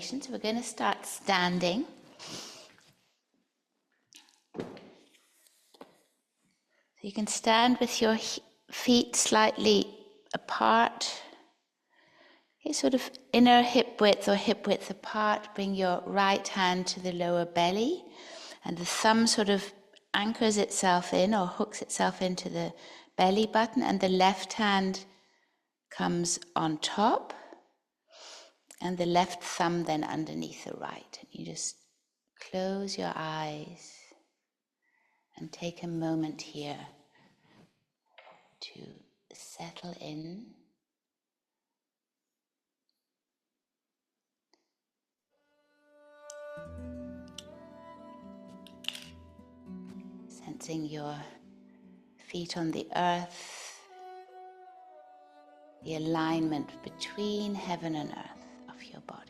So we're going to start standing. So you can stand with your feet slightly apart. Okay, sort of inner hip width or hip width apart. Bring your right hand to the lower belly, and the thumb sort of anchors itself in or hooks itself into the belly button, and the left hand comes on top, and the left thumb then underneath the right. And you just close your eyes and take a moment here to settle in. Sensing your feet on the earth, the alignment between heaven and earth of your body.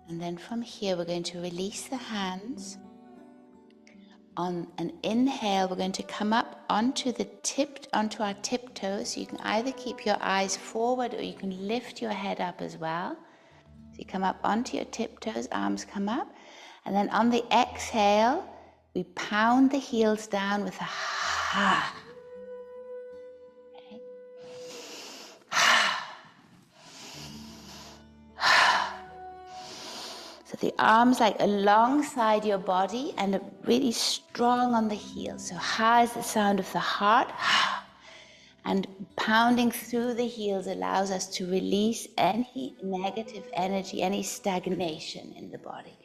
And then from here, we're going to release the hands. On an inhale, we're going to come up onto our tiptoes. So you can either keep your eyes forward or you can lift your head up as well. So you come up onto your tiptoes, arms come up. And then on the exhale, we pound the heels down with a ha. Okay. So the arms like alongside your body and really strong on the heels. So ha is the sound of the heart. And pounding through the heels allows us to release any negative energy, any stagnation in the body.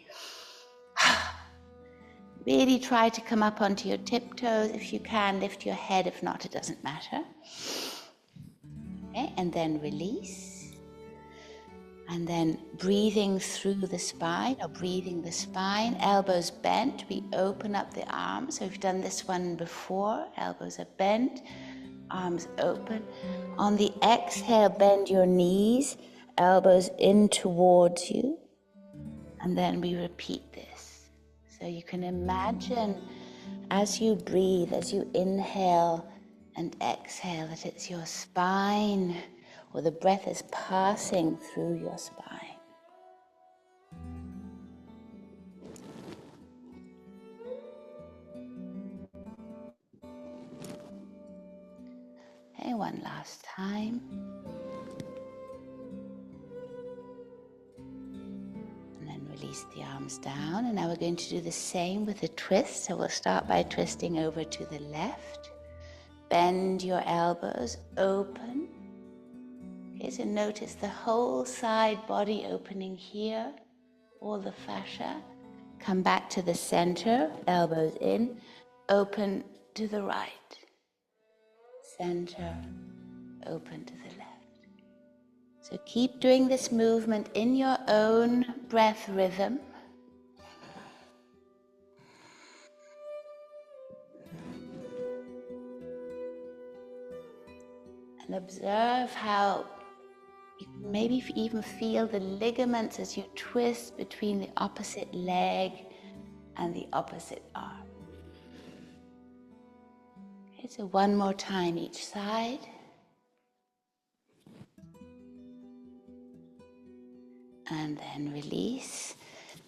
Really try to come up onto your tiptoes. If you can, lift your head. If not, it doesn't matter. Okay, and then release. And then breathing through the spine or breathing the spine, elbows bent, we open up the arms. So we've done this one before, elbows are bent, arms open. On the exhale, bend your knees, elbows in towards you. And then we repeat this. So you can imagine as you breathe, as you inhale and exhale, that it's your spine or the breath is passing through your spine. Okay, one last time. And then release the arms down. And now we're going to do the same with a twist. So we'll start by twisting over to the left. Bend your elbows, open. Okay, so notice the whole side body opening here, all the fascia. Come back to the center, elbows in, open to the right. Center, open to the left. So keep doing this movement in your own breath rhythm. And observe how you can maybe even feel the ligaments as you twist between the opposite leg and the opposite arm. Okay, so one more time each side. And then release.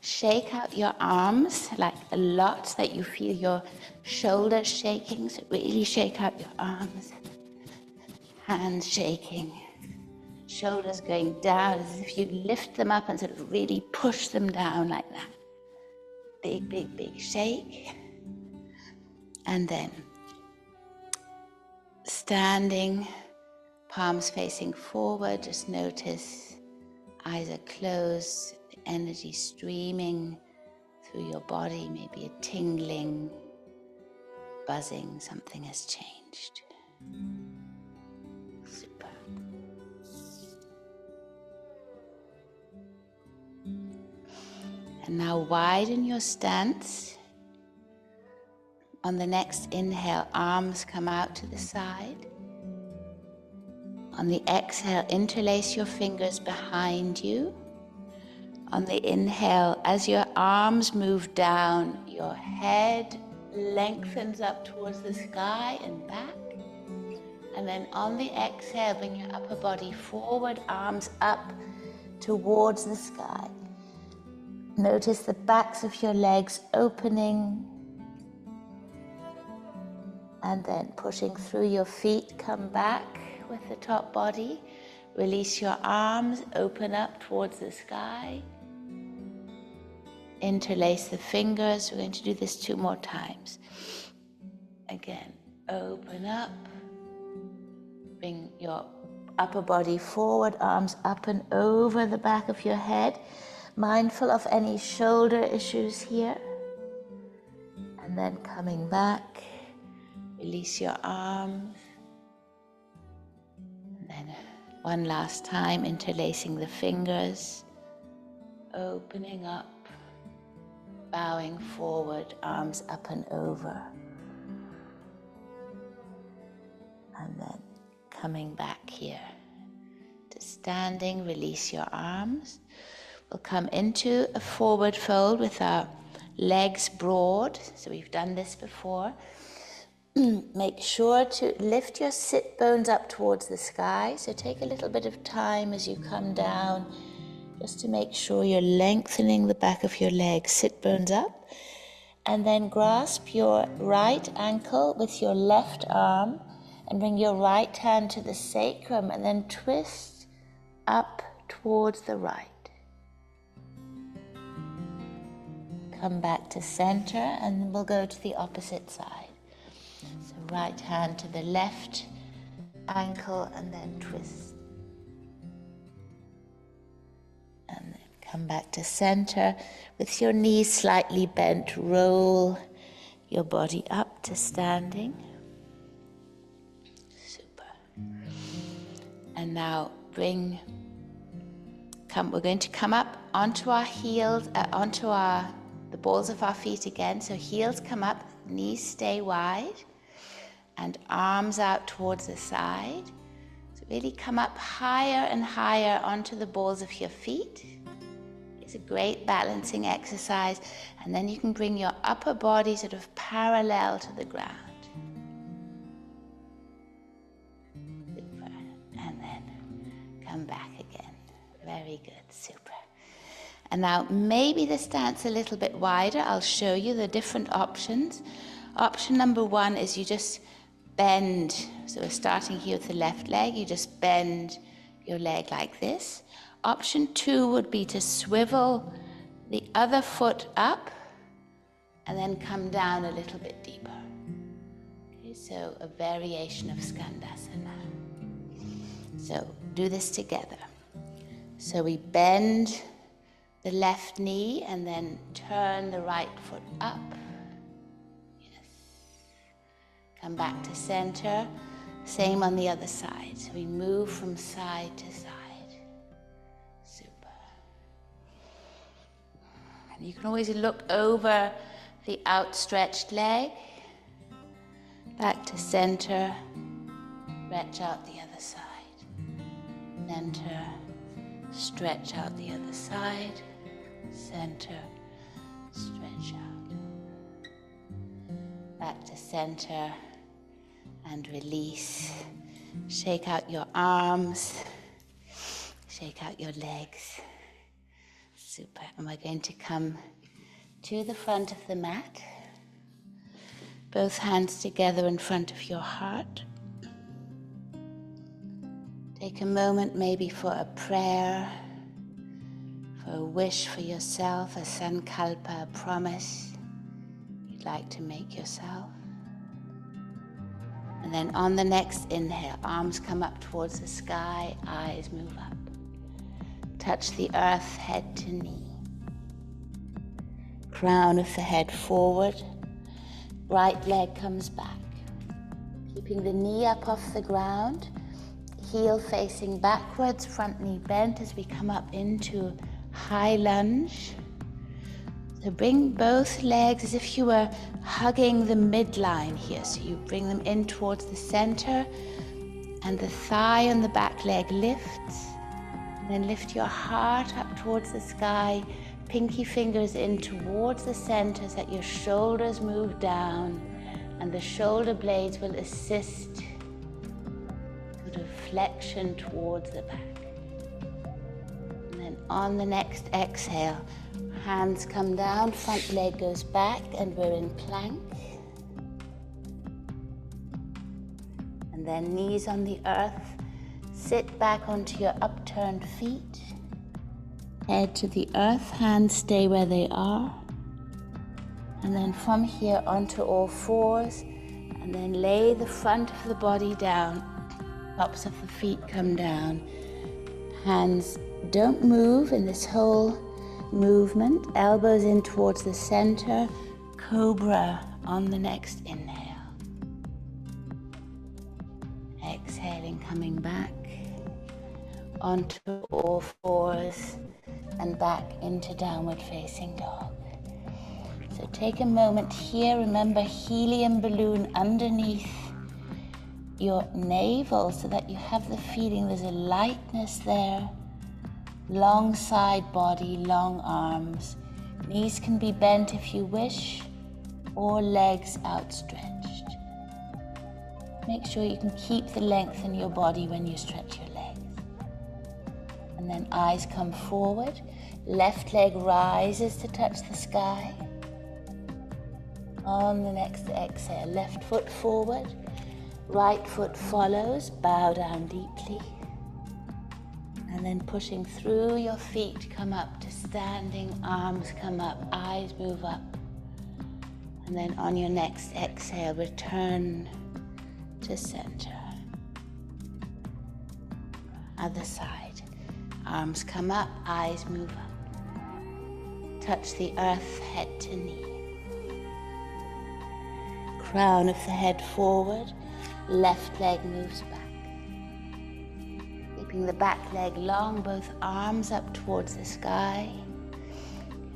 Shake out your arms like a lot so that you feel your shoulders shaking. So really shake out your arms. Hands shaking. Shoulders going down as if you lift them up and sort of really push them down like that. Big, big, big shake. And then standing, palms facing forward. Just notice eyes are closed, the energy streaming through your body, maybe a tingling, buzzing, something has changed. Super. And now widen your stance. On the next inhale, arms come out to the side. On the exhale, interlace your fingers behind you. On the inhale, as your arms move down, your head lengthens up towards the sky and back. And then on the exhale, bring your upper body forward, arms up towards the sky. Notice the backs of your legs opening and then pushing through your feet. Come back with the top body. Release your arms, open up towards the sky. Interlace the fingers. We're going to do this 2 more times. Again, open up. Bring your upper body forward, arms up and over the back of your head. Mindful of any shoulder issues here. And then coming back, release your arms. And then one last time, interlacing the fingers, opening up, bowing forward, arms up and over. And then coming back here to standing, release your arms. We'll come into a forward fold with our legs broad. So we've done this before. Make sure to lift your sit bones up towards the sky. So take a little bit of time as you come down, just to make sure you're lengthening the back of your legs, sit bones up. And then grasp your right ankle with your left arm and bring your right hand to the sacrum and then twist up towards the right. Come back to center and then we'll go to the opposite side. So right hand to the left ankle and then twist. And then come back to center with your knees slightly bent. Roll your body up to standing. Super. And now we're going to come up onto our heels, onto the balls of our feet again. So heels come up, knees stay wide, and arms out towards the side. So really come up higher and higher onto the balls of your feet. It's a great balancing exercise. And then you can bring your upper body sort of parallel to the ground. Super. And then come back again. Very good. Super. And now maybe the stance a little bit wider. I'll show you the different options. Option number 1 is you just bend. So we're starting here with the left leg. You just bend your leg like this. Option 2 would be to swivel the other foot up and then come down a little bit deeper. Okay, so a variation of Skandasana. So do this together. So we bend the left knee and then turn the right foot up. Yes. Come back to center. Same on the other side. So we move from side to side. Super. And you can always look over the outstretched leg. Back to center. Stretch out the other side. Center. Stretch out the other side. Center, stretch out. Back to center and release. Shake out your arms. Shake out your legs. Super. And we're going to come to the front of the mat. Both hands together in front of your heart. Take a moment maybe for a prayer, for a wish for yourself, a sankalpa, a promise you'd like to make yourself. And then on the next inhale, arms come up towards the sky, eyes move up. Touch the earth, head to knee. Crown of the head forward, right leg comes back. Keeping the knee up off the ground, heel facing backwards, front knee bent as we come up into high lunge. So bring both legs as if you were hugging the midline here. So you bring them in towards the center and the thigh on the back leg lifts. And then lift your heart up towards the sky, pinky fingers in towards the center so that your shoulders move down and the shoulder blades will assist sort of flexion towards the back. And then on the next exhale, hands come down, front leg goes back, and we're in plank. And then knees on the earth, sit back onto your upturned feet, head to the earth, hands stay where they are. And then from here onto all fours, and then lay the front of the body down, tops of the feet come down. Hands don't move in this whole movement, elbows in towards the center, cobra on the next inhale. Exhaling, coming back onto all fours and back into downward facing dog. So take a moment here, remember helium balloon underneath your navel so that you have the feeling there's a lightness there. Long side body, long arms. Knees can be bent if you wish, or legs outstretched. Make sure you can keep the length in your body when you stretch your legs. And then eyes come forward. Left leg rises to touch the sky. On the next exhale, left foot forward, right foot follows, bow down deeply. And then pushing through your feet, come up to standing, arms come up, eyes move up. And then on your next exhale, return to center. Other side, arms come up, eyes move up. Touch the earth, head to knee. Crown of the head forward, left leg moves back. Keeping the back leg long, both arms up towards the sky.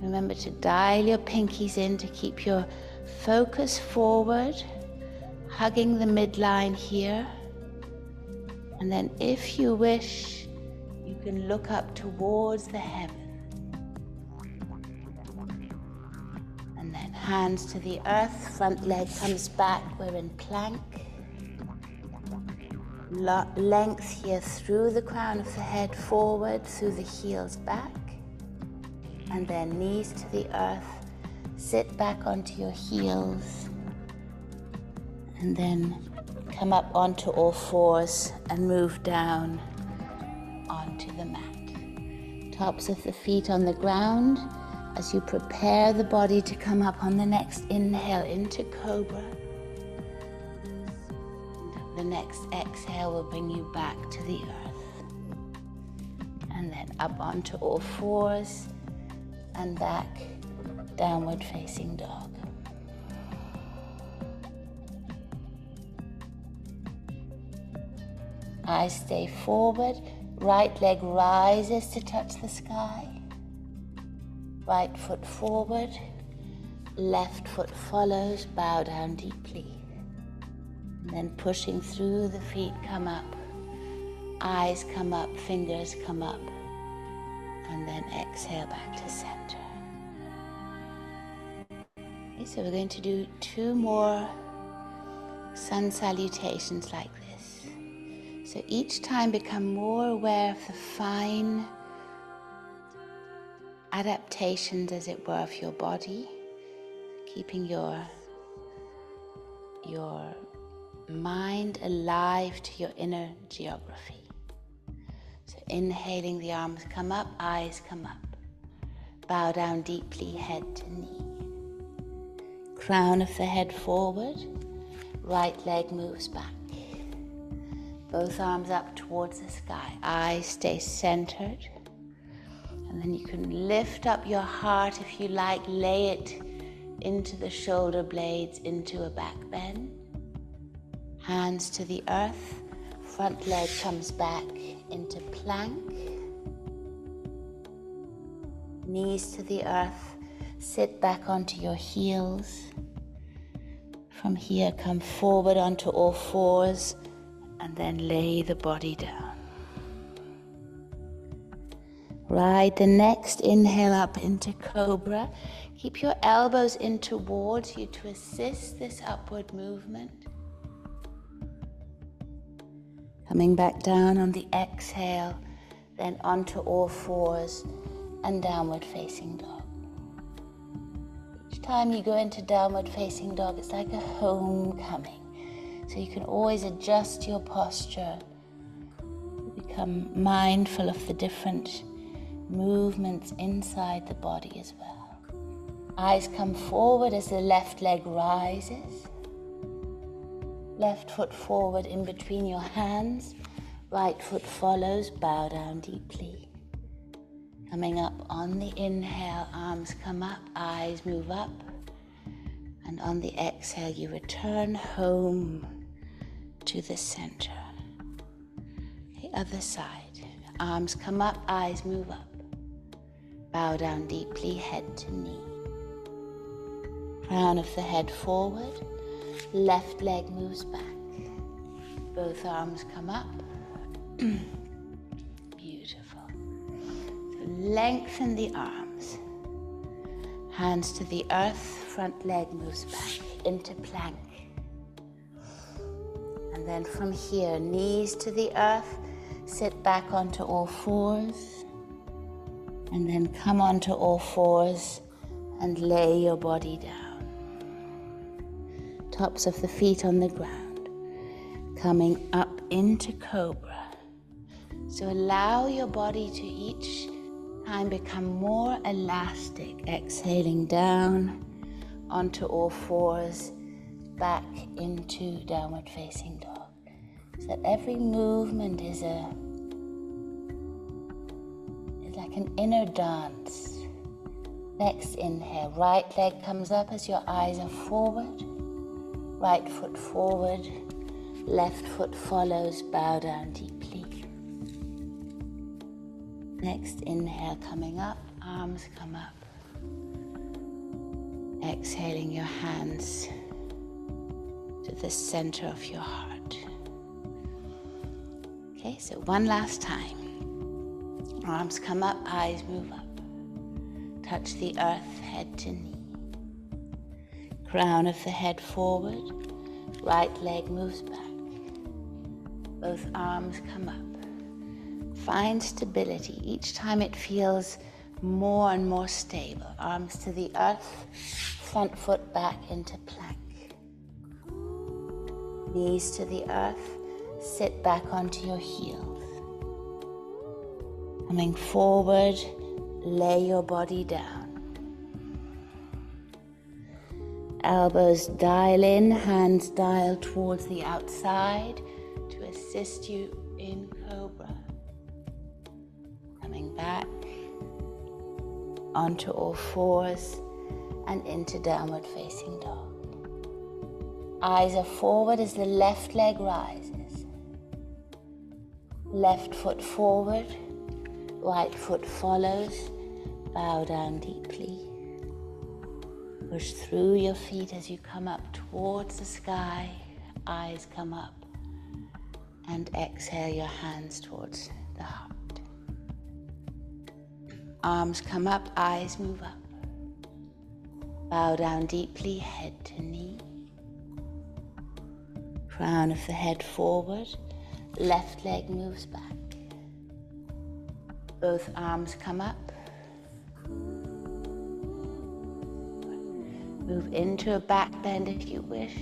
Remember to dial your pinkies in to keep your focus forward, hugging the midline here. And then if you wish, you can look up towards the heavens. And then hands to the earth, front leg comes back, we're in plank. Length here through the crown of the head forward, through the heels back. And then knees to the earth, sit back onto your heels. And then come up onto all fours and move down onto the mat. Tops of the feet on the ground as you prepare the body to come up on the next inhale into cobra. The next exhale will bring you back to the earth. And then up onto all fours and back, downward facing dog. Eyes stay forward, right leg rises to touch the sky. Right foot forward, left foot follows, bow down deeply. And then pushing through the feet, come up. Eyes come up, fingers come up. And then exhale back to center. Okay, so we're going to do 2 more sun salutations like this. So each time become more aware of the fine adaptations, as it were, of your body, keeping your mind alive to your inner geography. So inhaling, the arms come up, eyes come up. Bow down deeply, head to knee. Crown of the head forward, right leg moves back. Both arms up towards the sky, eyes stay centered. And then you can lift up your heart if you like, lay it into the shoulder blades, into a back bend. Hands to the earth, front leg comes back into plank. Knees to the earth, sit back onto your heels. From here, come forward onto all fours and then lay the body down. Ride the next inhale up into cobra. Keep your elbows in towards you to assist this upward movement. Coming back down on the exhale, then onto all fours and downward facing dog. Each time you go into downward facing dog, it's like a homecoming. So you can always adjust your posture, become mindful of the different movements inside the body as well. Eyes come forward as the left leg rises. Left foot forward in between your hands. Right foot follows, bow down deeply. Coming up on the inhale, arms come up, eyes move up. And on the exhale, you return home to the center. The other side, arms come up, eyes move up. Bow down deeply, head to knee. Crown of the head forward. Left leg moves back. Both arms come up. Beautiful. So lengthen the arms. Hands to the earth. Front leg moves back into plank. And then from here, knees to the earth. Sit back onto all fours. And then come onto all fours and lay your body down. Tops of the feet on the ground, coming up into cobra. So allow your body to each time become more elastic, exhaling down onto all fours, back into downward facing dog. So that every movement is like an inner dance. Next inhale, right leg comes up as your eyes are forward. Right foot forward, left foot follows, bow down deeply. Next inhale coming up, arms come up. Exhaling your hands to the center of your heart. Okay, so one last time. Arms come up, eyes move up. Touch the earth, head to knee. Crown of the head forward, right leg moves back. Both arms come up. Find stability each time it feels more and more stable. Arms to the earth, front foot back into plank. Knees to the earth, sit back onto your heels. Coming forward, lay your body down. Elbows dial in, hands dial towards the outside to assist you in cobra. Coming back onto all fours and into downward facing dog. Eyes are forward as the left leg rises. Left foot forward, right foot follows, bow down deeply. Push through your feet as you come up towards the sky. Eyes come up. And exhale your hands towards the heart. Arms come up, eyes move up. Bow down deeply, head to knee. Crown of the head forward. Left leg moves back. Both arms come up. Move into a back bend if you wish.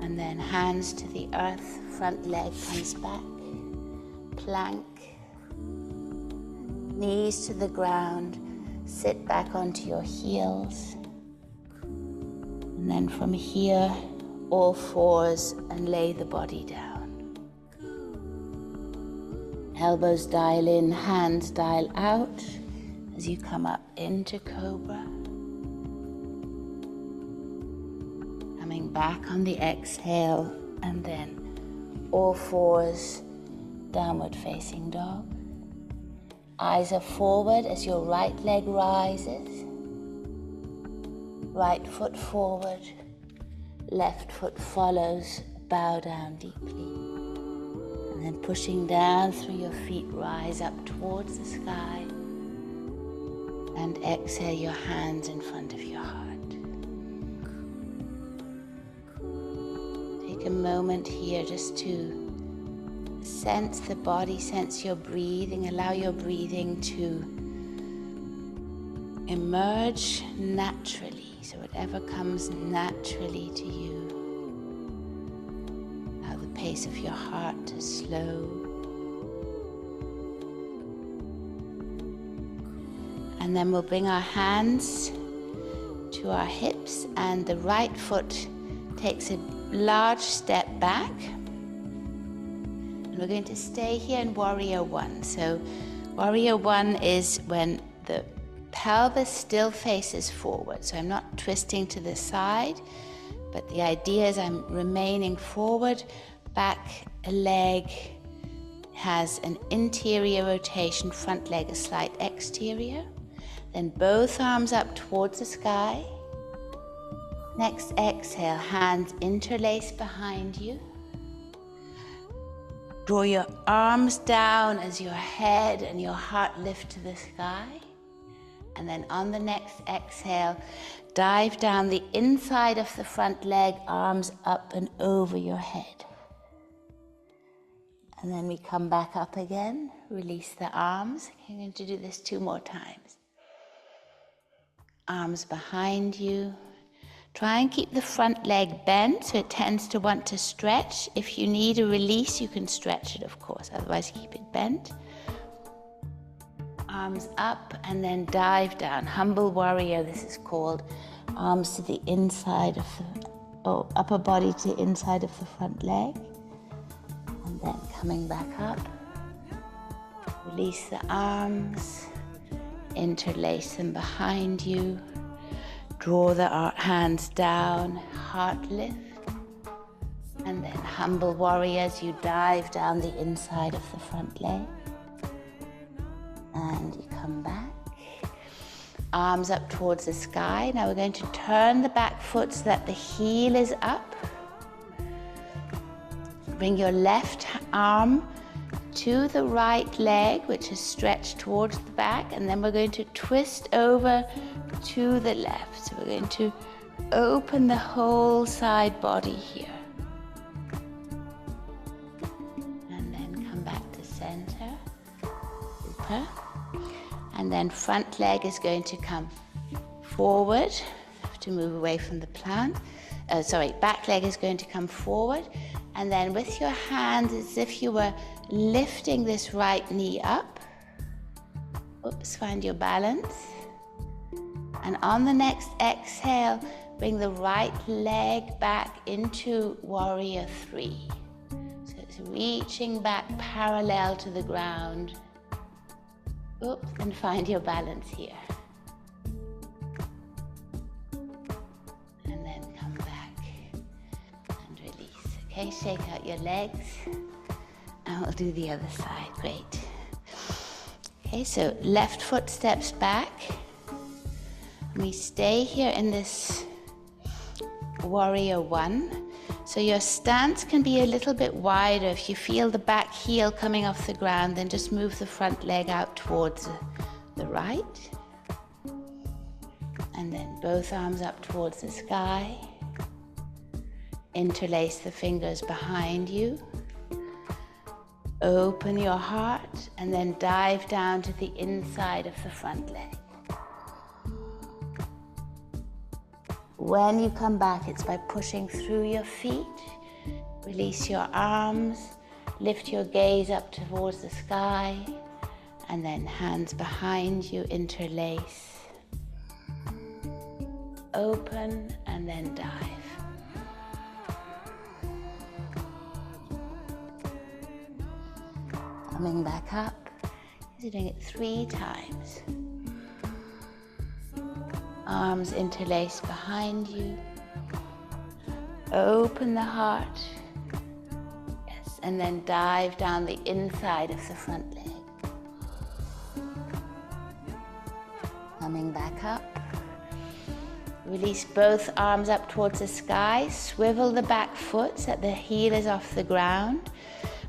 And then hands to the earth, front leg comes back. Plank. Knees to the ground, sit back onto your heels. And then from here, all fours and lay the body down. Elbows dial in, hands dial out as you come up into cobra. Coming back on the exhale and then all fours, downward facing dog. Eyes are forward as your right leg rises. Right foot forward, left foot follows, bow down deeply. And then pushing down through your feet, rise up towards the sky. And exhale your hands in front of your heart. Take a moment here just to sense the body, sense your breathing, allow your breathing to emerge naturally, so whatever comes naturally to you. Allow the pace of your heart to slow. And then we'll bring our hands to our hips, and the right foot takes a large step back. And we're going to stay here in Warrior One. So Warrior One is when the pelvis still faces forward. So I'm not twisting to the side, but the idea is I'm remaining forward, back a leg has an interior rotation, front leg a slight exterior. Then both arms up towards the sky. Next exhale, hands interlace behind you. Draw your arms down as your head and your heart lift to the sky. And then on the next exhale, dive down the inside of the front leg, arms up and over your head. And then we come back up again, release the arms. You're going to do this 2 more times. Arms behind you. Try and keep the front leg bent so it tends to want to stretch. If you need a release, you can stretch it, of course, otherwise keep it bent. Arms up and then dive down. Humble warrior, this is called. Arms to the inside of the, upper body to the inside of the front leg. And then coming back up. Release the arms. Interlace them behind you. Draw the hands down, heart lift. And then humble warrior as you dive down the inside of the front leg. And you come back. Arms up towards the sky. Now we're going to turn the back foot so that the heel is up. Bring your left arm to the right leg, which is stretched towards the back, and then we're going to twist over to the left. So we're going to open the whole side body here. And then come back to center. Super. And then front leg is going to come forward. Have to move away from the plant. Back leg is going to come forward. And then with your hands, as if you were lifting this right knee up. Oops, find your balance. And on the next exhale, bring the right leg back into Warrior 3. So it's reaching back parallel to the ground. Oops, and find your balance here. And then come back and release. Okay, shake out your legs. And we'll do the other side. Great. Okay, so left foot steps back. We stay here in this Warrior One. So your stance can be a little bit wider. If you feel the back heel coming off the ground, then just move the front leg out towards the right. And then both arms up towards the sky. Interlace the fingers behind you. Open your heart and then dive down to the inside of the front leg. When you come back, it's by pushing through your feet. Release your arms, lift your gaze up towards the sky, and then hands behind you, interlace. Open and then dive. Coming back up, you're doing it 3 times. Arms interlaced behind you. Open the heart. Yes, and then dive down the inside of the front leg. Coming back up. Release both arms up towards the sky. Swivel the back foot so that the heel is off the ground.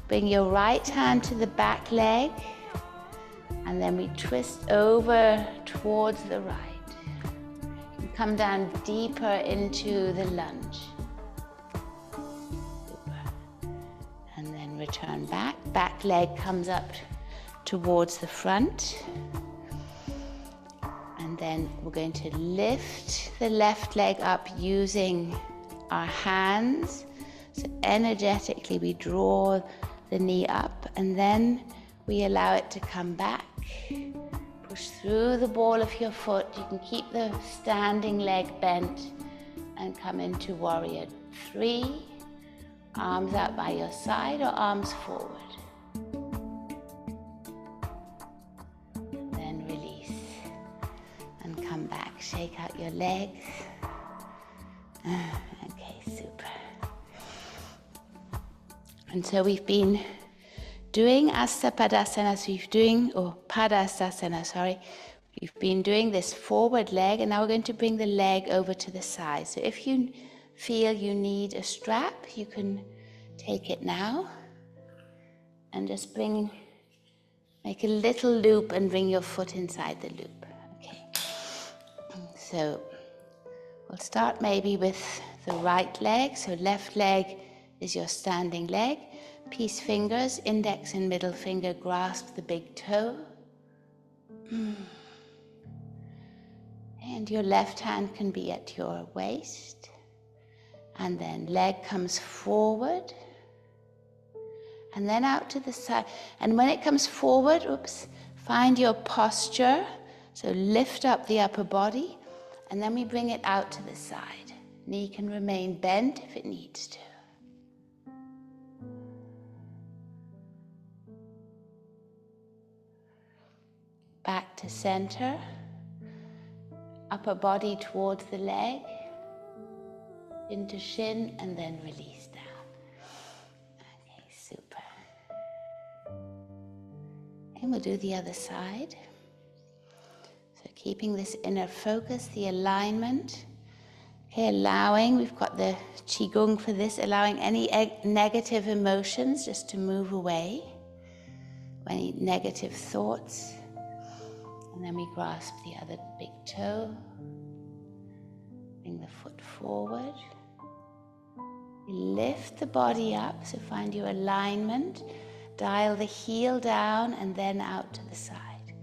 Bring your right hand to the back leg, and then we twist over towards the right. You come down deeper into the lunge. Super. And then turn back. Back leg comes up towards the front. And then we're going to lift the left leg up using our hands. So energetically we draw the knee up and then we allow it to come back. Push through the ball of your foot. You can keep the standing leg bent and come into warrior 3. Arms out by your side or arms forward. Then release and come back. Shake out your legs. Okay, super. And so we've been doing Padasana, we've been doing this forward leg, and now we're going to bring the leg over to the side. So if you feel you need a strap, you can take it now and just make a little loop and bring your foot inside the loop. Okay. So we'll start maybe with the right leg. So left leg is your standing leg. Peace fingers, index and middle finger grasp the big toe. And your left hand can be at your waist. And then leg comes forward. And then out to the side. And when it comes forward, find your posture. So lift up the upper body. And then we bring it out to the side. Knee can remain bent if it needs to. Back to center. Upper body towards the leg. Into shin and then release down. Okay, super. And we'll do the other side. So keeping this inner focus, the alignment. Okay, allowing, we've got the Qigong for this, allowing any negative emotions just to move away. Any negative thoughts. And then we grasp the other big toe. Bring the foot forward. Lift the body up, so find your alignment. Dial the heel down and then out to the side.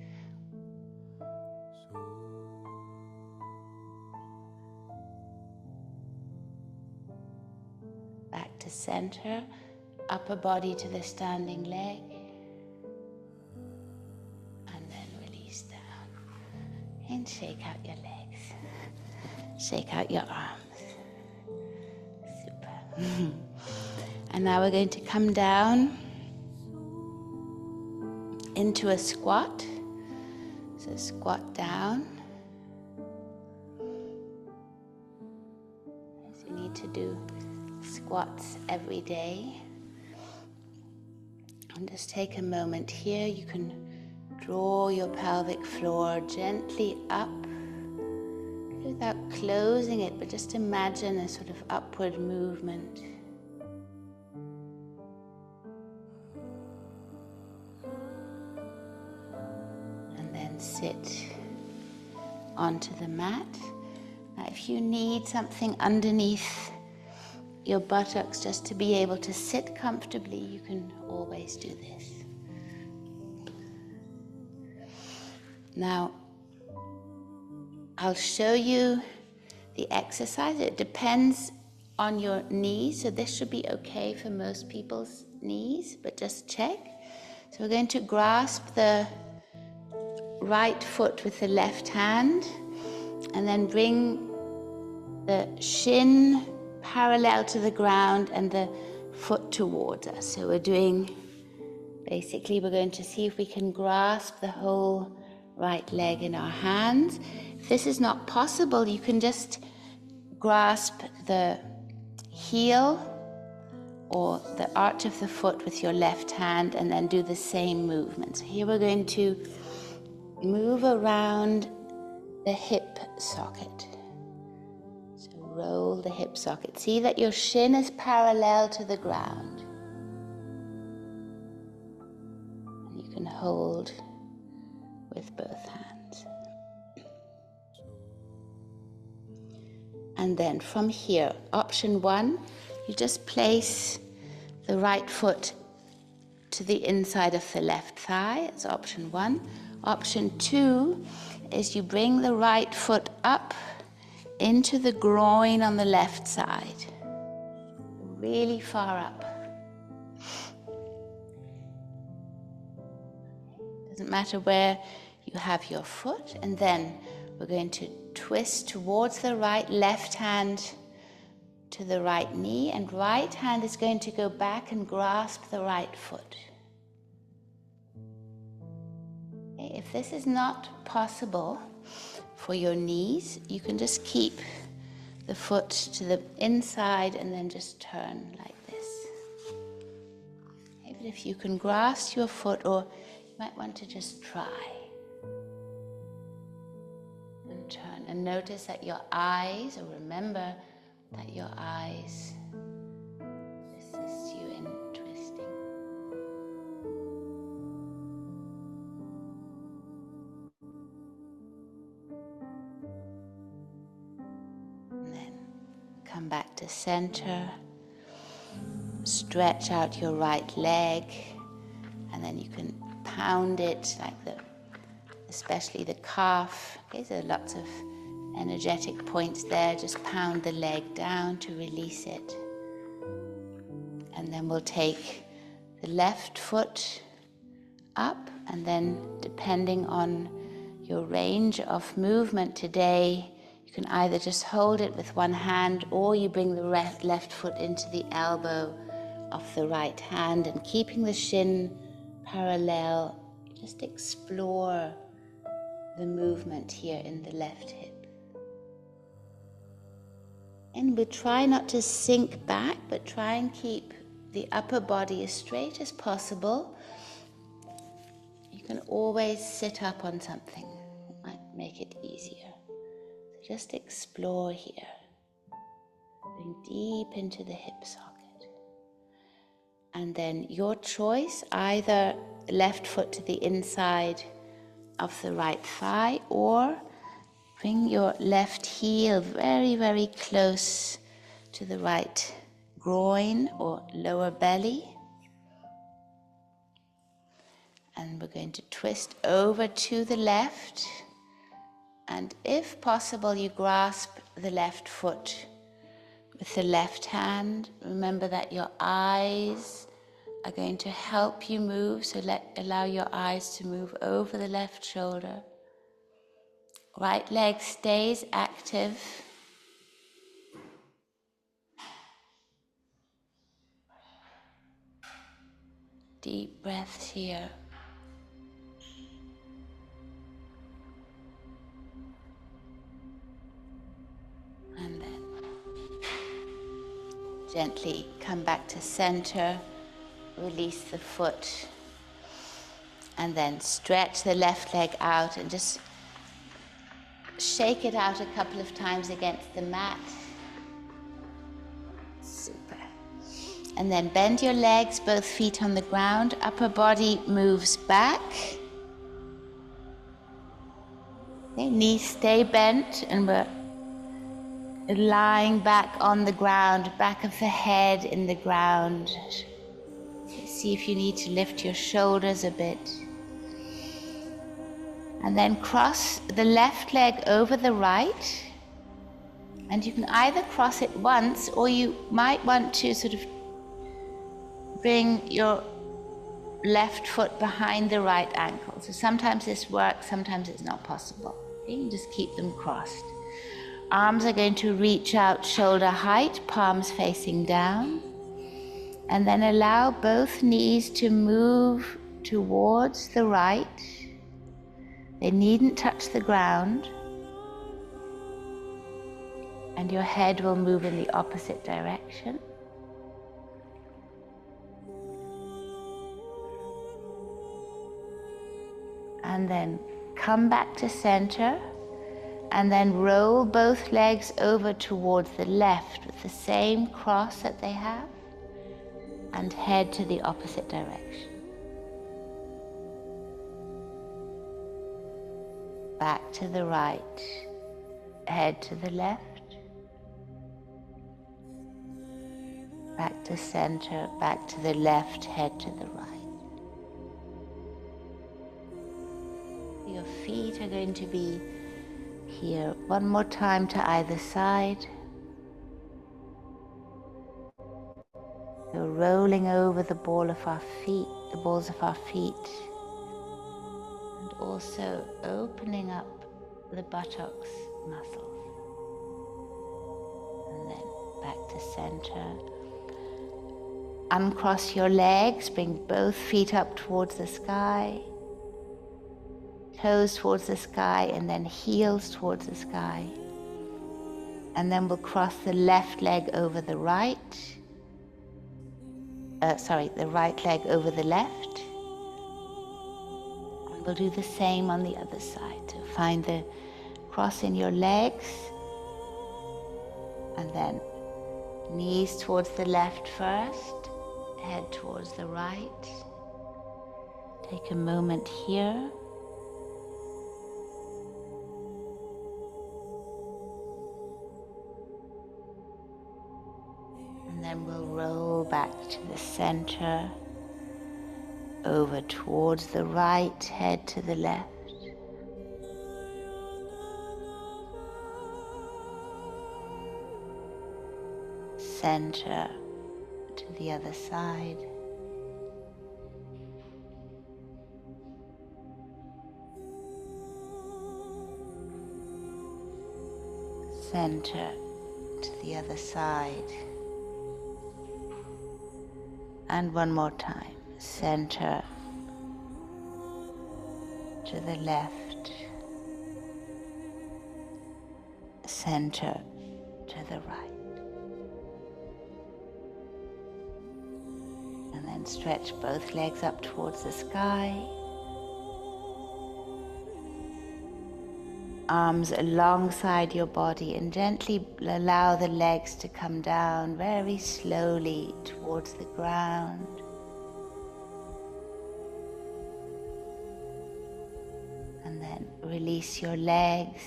Back to center. Upper body to the standing leg. And shake out your legs. Shake out your arms. Super. And now we're going to come down into a squat. So squat down. So you need to do squats every day. And just take a moment here. You can draw your pelvic floor gently up without closing it, but just imagine a sort of upward movement. And then sit onto the mat. Now, if you need something underneath your buttocks just to be able to sit comfortably, you can always do this. Now, I'll show you the exercise. It depends on your knees, so this should be okay for most people's knees, but just check. So we're going to grasp the right foot with the left hand and then bring the shin parallel to the ground and the foot towards us. So we're going to see if we can grasp the whole right leg in our hands. If this is not possible, you can just grasp the heel or the arch of the foot with your left hand and then do the same movement. So here we're going to move around the hip socket. So roll the hip socket. See that your shin is parallel to the ground. And you can hold with both hands. And then from here, option 1, you just place the right foot to the inside of the left thigh. That's option 1. Option 2 is you bring the right foot up into the groin on the left side, really far up. Doesn't matter where you have your foot. And then we're going to twist towards the right, left hand to the right knee, and right hand is going to go back and grasp the right foot. Okay, if this is not possible for your knees, you can just keep the foot to the inside and then just turn like this. Okay, but if you can grasp your foot, or you might want to just try and turn, and notice that your eyes, or remember that your eyes assist you in twisting. And then come back to center. Stretch out your right leg, and then you can pound it like especially the calf. Okay, so lots of energetic points there. Just pound the leg down to release it. And then we'll take the left foot up, and then depending on your range of movement today, you can either just hold it with one hand, or you bring the left foot into the elbow of the right hand, and keeping the shin parallel, just explore the movement here in the left hip. And we'll try not to sink back, but try and keep the upper body as straight as possible. You can always sit up on something. It might make it easier. So just explore here. Going deep into the hip socket. And then your choice, either left foot to the inside of the right thigh, or bring your left heel very, very close to the right groin or lower belly. And we're going to twist over to the left. And if possible, you grasp the left foot with the left hand. Remember that your eyes are going to help you move, so allow your eyes to move over the left shoulder. Right leg stays active. Deep breaths here. And then gently come back to center. Release the foot. And then stretch the left leg out and just shake it out a couple of times against the mat. Super. And then bend your legs, both feet on the ground. Upper body moves back. Okay, knees stay bent, and we're lying back on the ground, back of the head in the ground. See if you need to lift your shoulders a bit. And then cross the left leg over the right. And you can either cross it once, or you might want to sort of bring your left foot behind the right ankle. So sometimes this works, sometimes it's not possible. Okay? You can just keep them crossed. Arms are going to reach out shoulder height, palms facing down. And then allow both knees to move towards the right. They needn't touch the ground. And your head will move in the opposite direction. And then come back to center. And then roll both legs over towards the left with the same cross that they have. And head to the opposite direction. Back to the right, head to the left, back to center, back to the left, head to the right. feet are going to be here. One more time to either side. So rolling over the balls of our feet, and also opening up the buttocks muscles. And then back to center. Uncross your legs, bring both feet up towards the sky. Toes towards the sky, and then heels towards the sky. And then we'll cross the left leg over the right. The right leg over the left. And we'll do the same on the other side. So find the cross in your legs. And then knees towards the left first. Head towards the right. Take a moment here. And then we'll roll back to the center, over towards the right, head to the left. Center to the other side. Center to the other side. And one more time. Center to the left. Center to the right. And then stretch both legs up towards the sky. Arms alongside your body, and gently allow the legs to come down very slowly towards the ground. And then release your legs.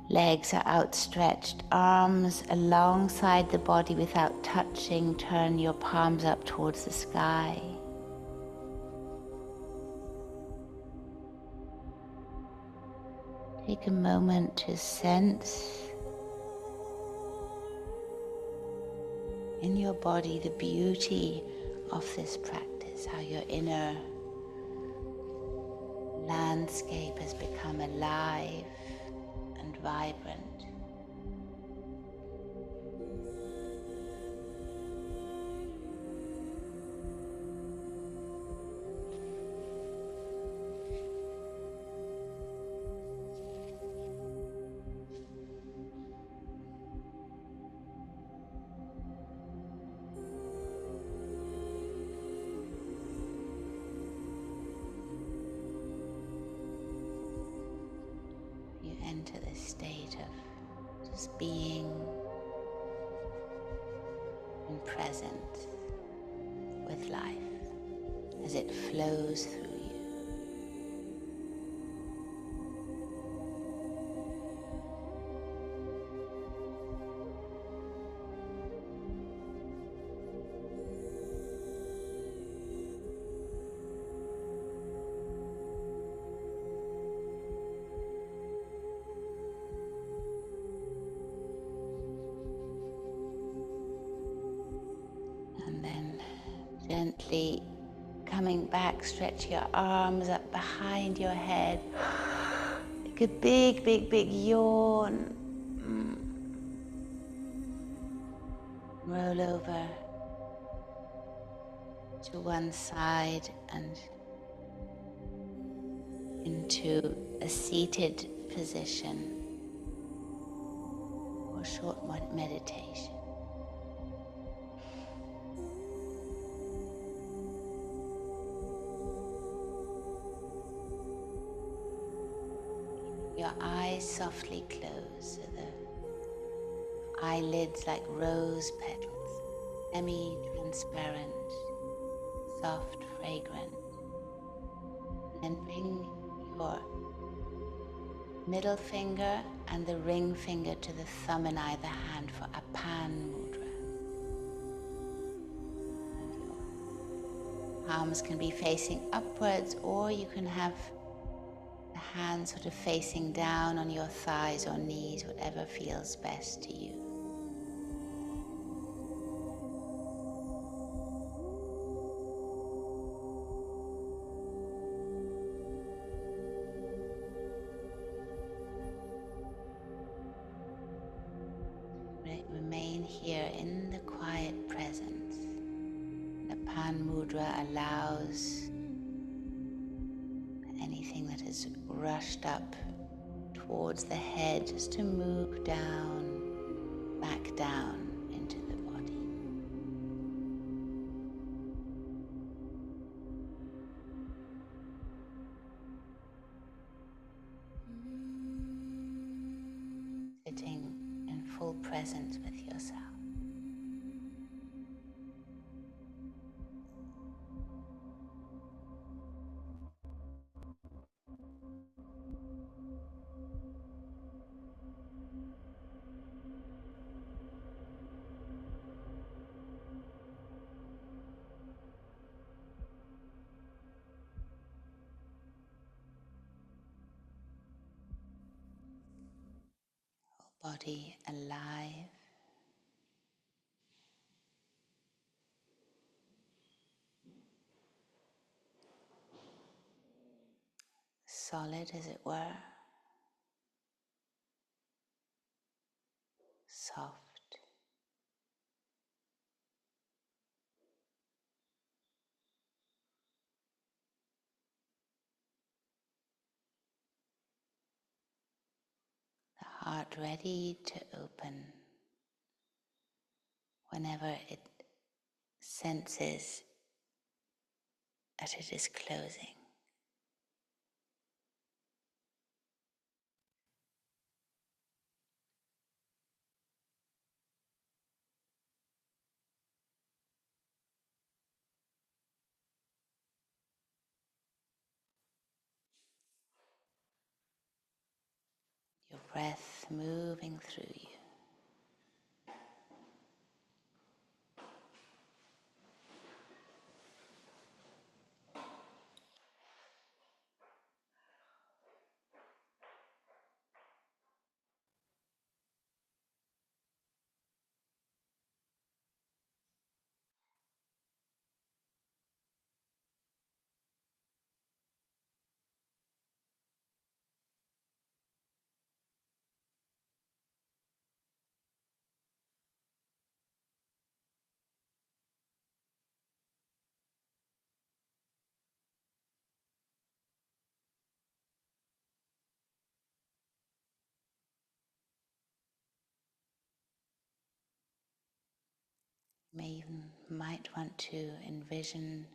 Legs are outstretched. Arms alongside the body without touching. Turn your palms up towards the sky. Take a moment to sense in your body the beauty of this practice, how your inner landscape has become alive and vibrant. Enter this state of just being in presence with life as it flows through you. And then gently coming back, stretch your arms up behind your head. Take a big, big, big yawn. Roll over to one side and into a seated position for a short meditation. Your eyes softly close, so the eyelids like rose petals, semi-transparent, soft, fragrant. And then bring your middle finger and the ring finger to the thumb in either hand for a pan mudra. Palms can be facing upwards, or you can have the hands sort of facing down on your thighs or knees, whatever feels best to you. Remain here in the quiet presence. The Pan Mudra allows anything that has rushed up towards the head just to move down, back down into the body. Sitting in full presence with yourself. Body alive, solid as it were, soft. The heart ready to open whenever it senses that it is closing. Your breath moving through you. You may even might want to envision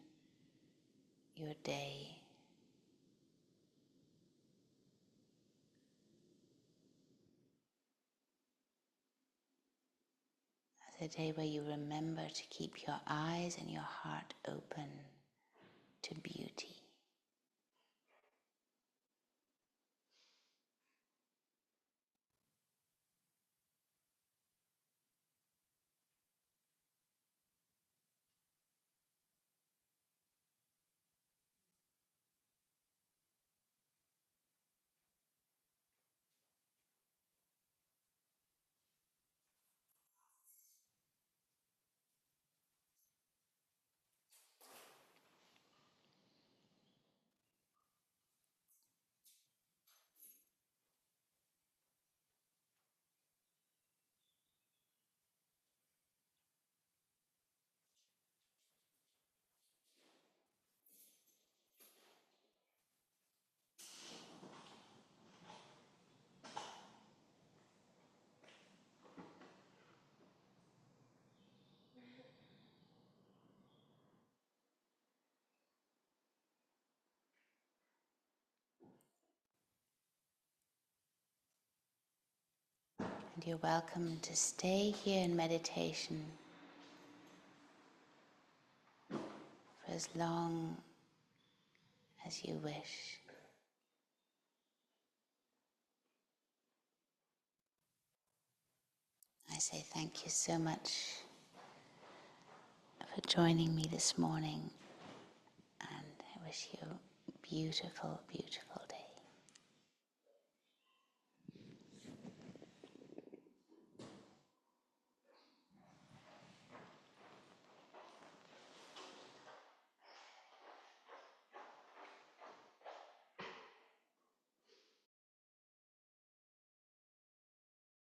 your day as a day where you remember to keep your eyes and your heart open to beauty. And you're welcome to stay here in meditation for as long as you wish. I say thank you so much for joining me this morning, and I wish you a beautiful, beautiful